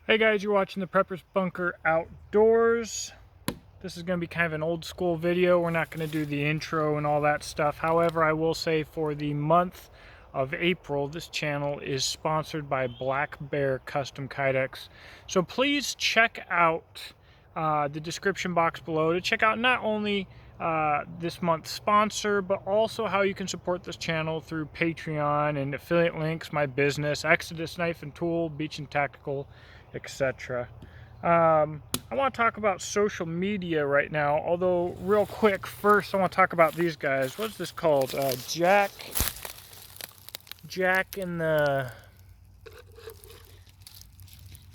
Hey guys, you're watching the Prepper's Bunker Outdoors. This is going to be kind of an old school video. We're not going to do the intro and all that stuff. However, I will say for the month of April, this channel is sponsored by Black Bear Custom Kydex. So please check out the description box below to check out not only this month's sponsor, but also how you can support this channel through Patreon and affiliate links, my business, Exodus Knife and Tool, Beach and Tactical, etc. I want to talk about social media right now, although real quick, first I want to talk about these guys. What's this called? Jack and the...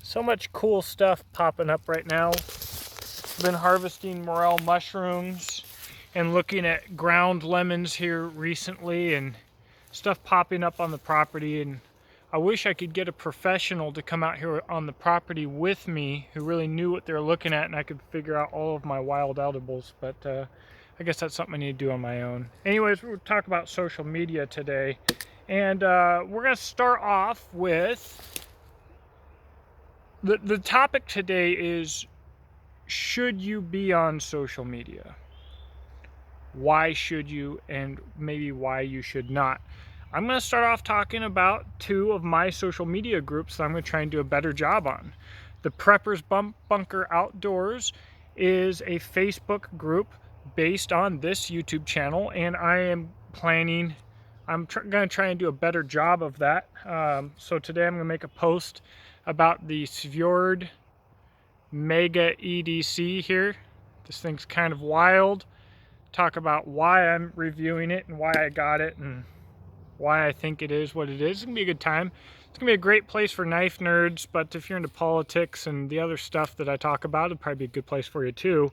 So much cool stuff popping up right now. Been harvesting morel mushrooms and looking at ground lemons here recently and stuff popping up on the property, and I wish I could get a professional to come out here on the property with me who really knew what they're looking at and I could figure out all of my wild edibles, but I guess that's something I need to do on my own. Anyways, we'll talk about social media today, and we're going to start off with the topic today is, should you be on social media? Why should you, and maybe why you should not? I'm going to start off talking about two of my social media groups that I'm going to try and do a better job on. The Prepper's Bunker Outdoors is a Facebook group based on this YouTube channel, and I am planning, I'm going to try and do a better job of that. So today I'm going to make a post about the Fjord Mega EDC here. This thing's kind of wild. Talk about why I'm reviewing it and why I got it and why I think it is what it is. It's gonna be a good time. It's gonna be a great place for knife nerds, but if you're into politics and the other stuff that I talk about, it'd probably be a good place for you too.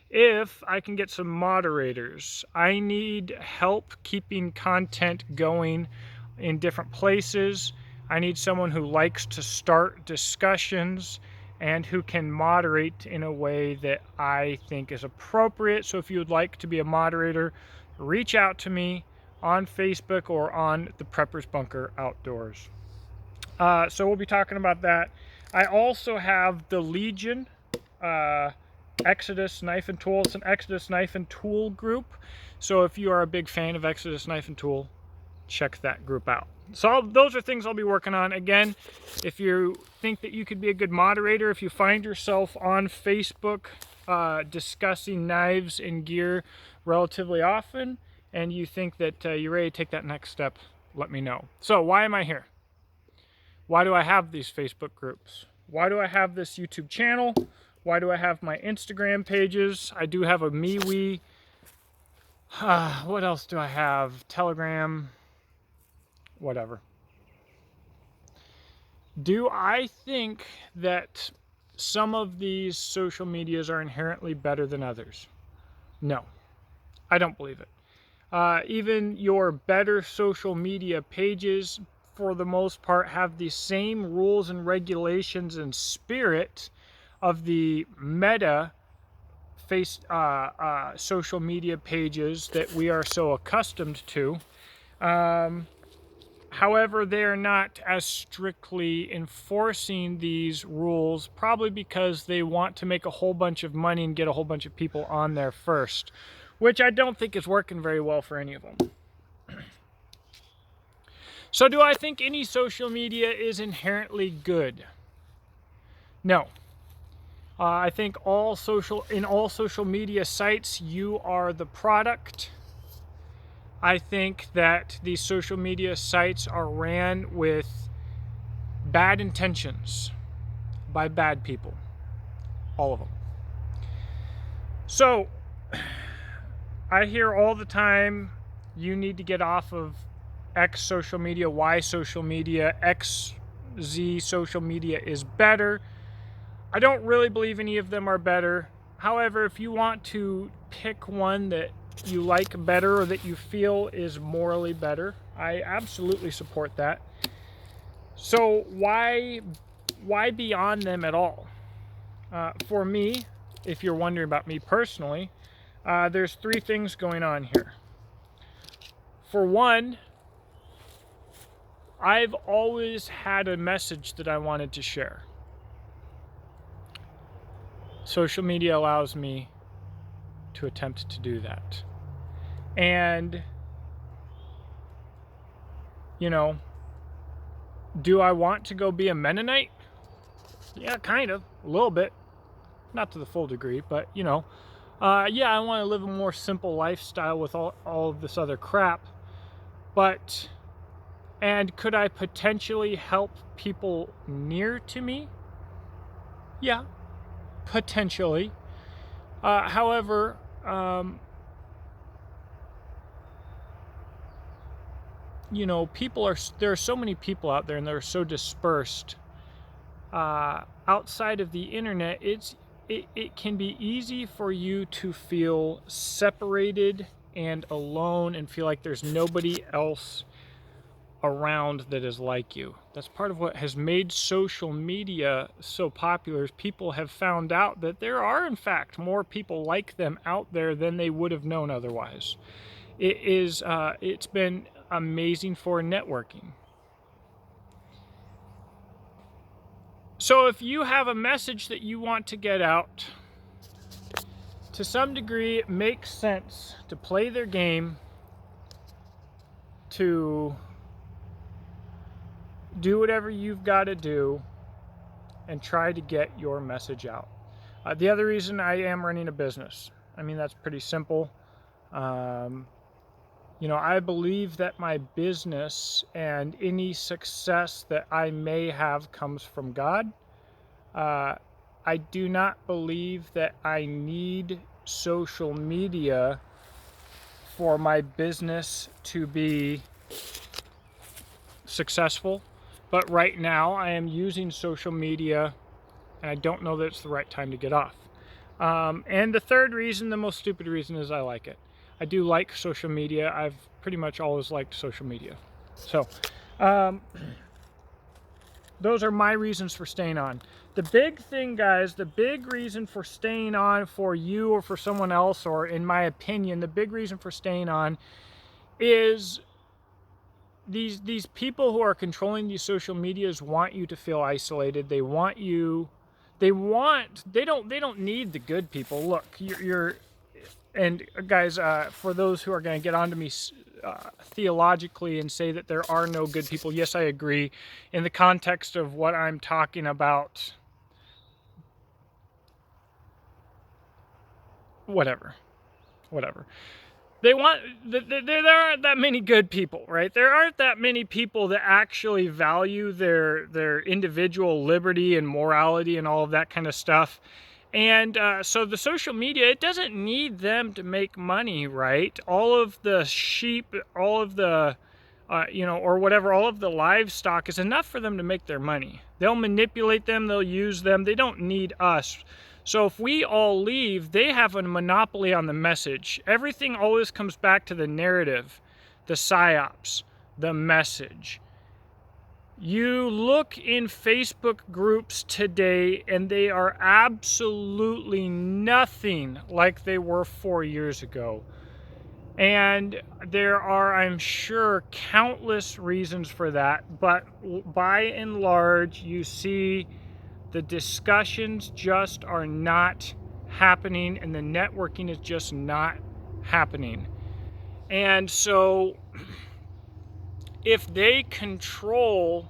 If I can get some moderators. I need help keeping content going in different places. I need someone who likes to start discussions and who can moderate in a way that I think is appropriate. So if you would like to be a moderator, reach out to me on Facebook or on the Prepper's Bunker Outdoors. So we'll be talking about that. I also have the Legion Exodus Knife and Tool. It's an Exodus Knife and Tool group. So if you are a big fan of Exodus Knife and Tool, check that group out. So those are things I'll be working on. Again, if you think that you could be a good moderator, if you find yourself on Facebook discussing knives and gear relatively often, and you think that you're ready to take that next step, let me know. So why am I here? Why do I have these Facebook groups? Why do I have this YouTube channel? Why do I have my Instagram pages? I do have a MeWe. What else do I have? Telegram. Whatever. Do I think that some of these social medias are inherently better than others? No, I don't believe it. Even your better social media pages, for the most part, have the same rules and regulations and spirit of the meta social media pages that we are so accustomed to. However, they are not as strictly enforcing these rules, probably because they want to make a whole bunch of money and get a whole bunch of people on there first, which I don't think is working very well for any of them. So do I think any social media is inherently good? No. I think in all social media sites, you are the product. I think that these social media sites are ran with bad intentions by bad people. All of them. So, I hear all the time, you need to get off of X social media, Y social media, X, Z social media is better. I don't really believe any of them are better. However, if you want to pick one that you like better or that you feel is morally better, I absolutely support that. So why be on them at all? For me, if you're wondering about me personally, there's three things going on here. For one, I've always had a message that I wanted to share. social media allows me to attempt to do that. And, do I want to go be a Mennonite? Yeah, kind of, a little bit. Not to the full degree, but, yeah, I want to live a more simple lifestyle with all of this other crap. And could I potentially help people near to me? Yeah, potentially. However, there are so many people out there, and they're so dispersed. Outside of the internet, it can be easy for you to feel separated and alone and feel like there's nobody else around that is like you. That's part of what has made social media so popular, is people have found out that there are in fact more people like them out there than they would have known otherwise. It's been amazing for networking. So if you have a message that you want to get out, to some degree it makes sense to play their game, to do whatever you've got to do and try to get your message out. The other reason I am running a business, that's pretty simple. I believe that my business and any success that I may have comes from God. I do not believe that I need social media for my business to be successful. But right now I am using social media, and I don't know that it's the right time to get off. And the third reason, the most stupid reason, is I like it. I do like social media. I've pretty much always liked social media. So those are my reasons for staying on. The big thing, guys, the big reason for staying on for you or for someone else, or in my opinion, the big reason for staying on is these people who are controlling these social medias want you to feel isolated. They don't need the good people. Look, and guys, for those who are going to get onto me theologically and say that there are no good people, yes, I agree. In the context of what I'm talking about, whatever. There aren't that many good people, right? There aren't that many people that actually value their individual liberty and morality and all of that kind of stuff. And so the social media, it doesn't need them to make money, right? All of the sheep, all of the, or whatever, all of the livestock is enough for them to make their money. They'll manipulate them, they'll use them, they don't need us. So if we all leave, they have a monopoly on the message. Everything always comes back to the narrative, the psyops, the message. You look in Facebook groups today, and they are absolutely nothing like they were 4 years ago. And there are, I'm sure, countless reasons for that. But by and large, you see the discussions just are not happening, and the networking is just not happening. And so if they control,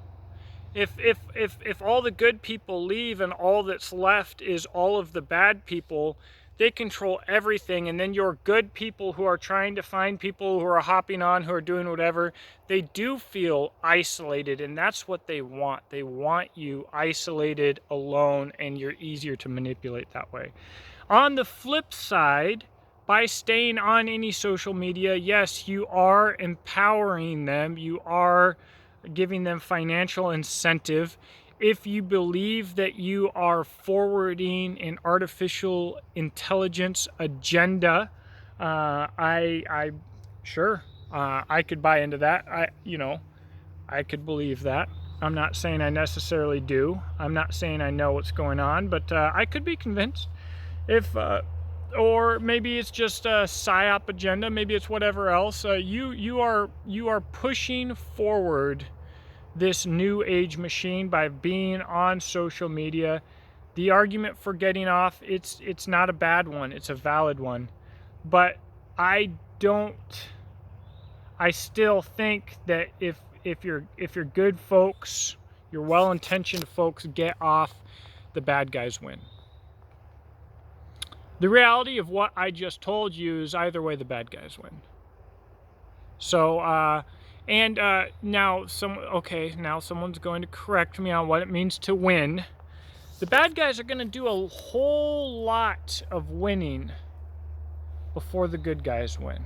if all the good people leave and all that's left is all of the bad people, they control everything. And then your good people who are trying to find people who are hopping on, who are doing whatever, they do feel isolated, and that's what they want. They want you isolated, alone, and you're easier to manipulate that way. On the flip side, by staying on any social media, yes, you are empowering them. You are giving them financial incentive. If you believe that you are forwarding an artificial intelligence agenda, I could buy into that. I could believe that. I'm not saying I necessarily do. I'm not saying I know what's going on, but I could be convinced. Or maybe it's just a psyop agenda. Maybe it's whatever else. You are pushing forward this new age machine by being on social media. The argument for getting off, it's not a bad one, it's a valid one. But I still think that if you're good folks, you're well-intentioned folks, get off, the bad guys win. The reality of what I just told you is either way the bad guys win. So now someone's going to correct me on what it means to win. The bad guys are going to do a whole lot of winning before the good guys win.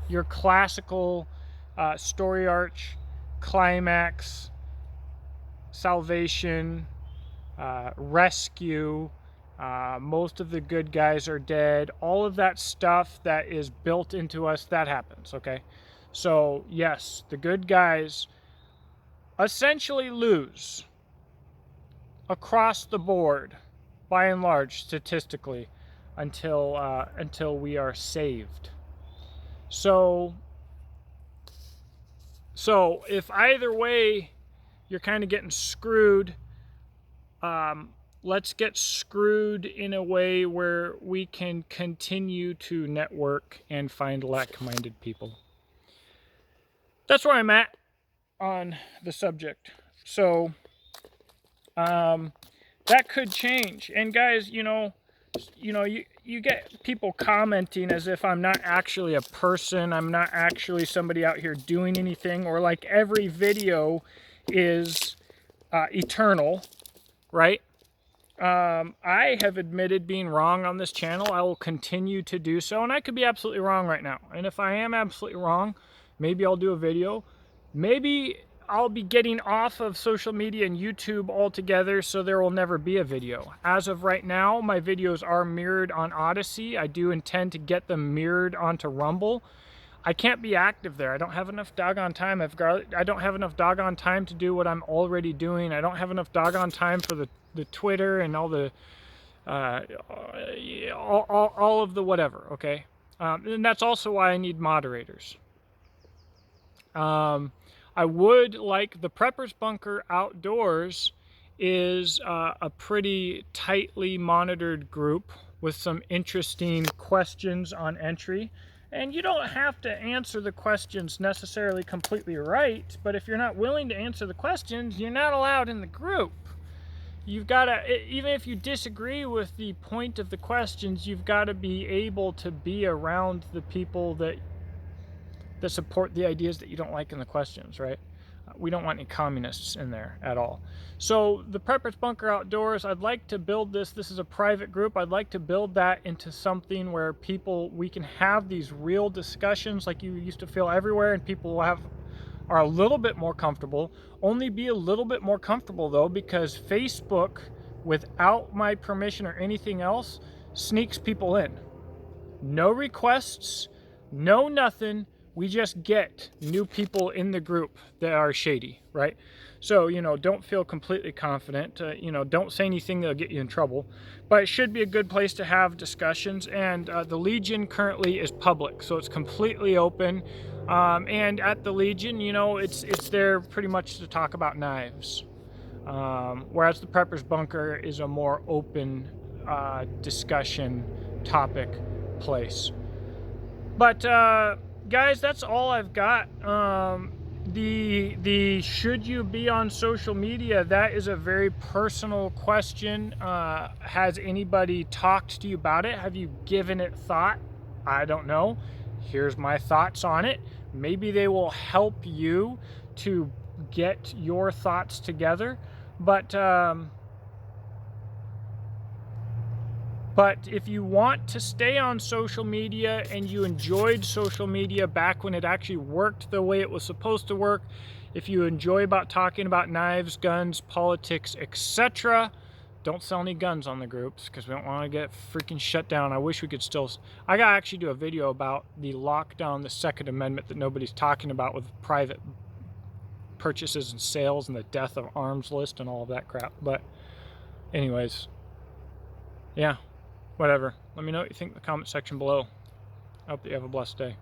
Your classical story arch, climax, salvation, rescue, most of the good guys are dead. All of that stuff that is built into us, that happens, okay? So, yes, the good guys essentially lose across the board, by and large, statistically, until we are saved. So if either way you're kind of getting screwed, let's get screwed in a way where we can continue to network and find like-minded people. That's where I'm at on the subject. So that could change. And guys, you get people commenting as if I'm not actually a person, I'm not actually somebody out here doing anything, or like every video is eternal, right? I have admitted being wrong on this channel. I will continue to do so, and I could be absolutely wrong right now. And if I am absolutely wrong, maybe I'll do a video. Maybe I'll be getting off of social media and YouTube altogether, so there will never be a video. As of right now, my videos are mirrored on Odyssey. I do intend to get them mirrored onto Rumble. I can't be active there. I don't have enough doggone time. I don't have enough doggone time to do what I'm already doing. I don't have enough doggone time for the Twitter and all the all of the whatever, okay? And that's also why I need moderators. I would like the Preppers Bunker Outdoors is a pretty tightly monitored group with some interesting questions on entry. And you don't have to answer the questions necessarily completely right, but if you're not willing to answer the questions, you're not allowed in the group. You've got to, even if you disagree with the point of the questions, you've got to be able to be around the people that support the ideas that you don't like in the questions, right? We don't want any communists in there at all. So the Preppers Bunker Outdoors, I'd like to build this. This is a private group. I'd like to build that into something where we can have these real discussions like you used to feel everywhere, and people are a little bit more comfortable. Only be a little bit more comfortable though, because Facebook, without my permission or anything else, sneaks people in. No requests, no nothing. We just get new people in the group that are shady, right? So, don't feel completely confident. Don't say anything that'll get you in trouble. But it should be a good place to have discussions. And the Legion currently is public, so it's completely open. And at the Legion, it's there pretty much to talk about knives. Whereas the Preppers Bunker is a more open discussion topic place. But guys, that's all I've got. The should you be on social media, that is a very personal question. Has anybody talked to you about it? Have you given it thought? I don't know. Here's my thoughts on it. Maybe they will help you to get your thoughts together. But if you want to stay on social media and you enjoyed social media back when it actually worked the way it was supposed to work, if you enjoy talking about knives, guns, politics, etc., don't sell any guns on the groups because we don't want to get freaking shut down. I wish we could still... I gotta actually do a video about the lockdown, the Second Amendment that nobody's talking about with private purchases and sales and the death of arms list and all of that crap. But anyways, yeah. Whatever. Let me know what you think in the comment section below. I hope that you have a blessed day.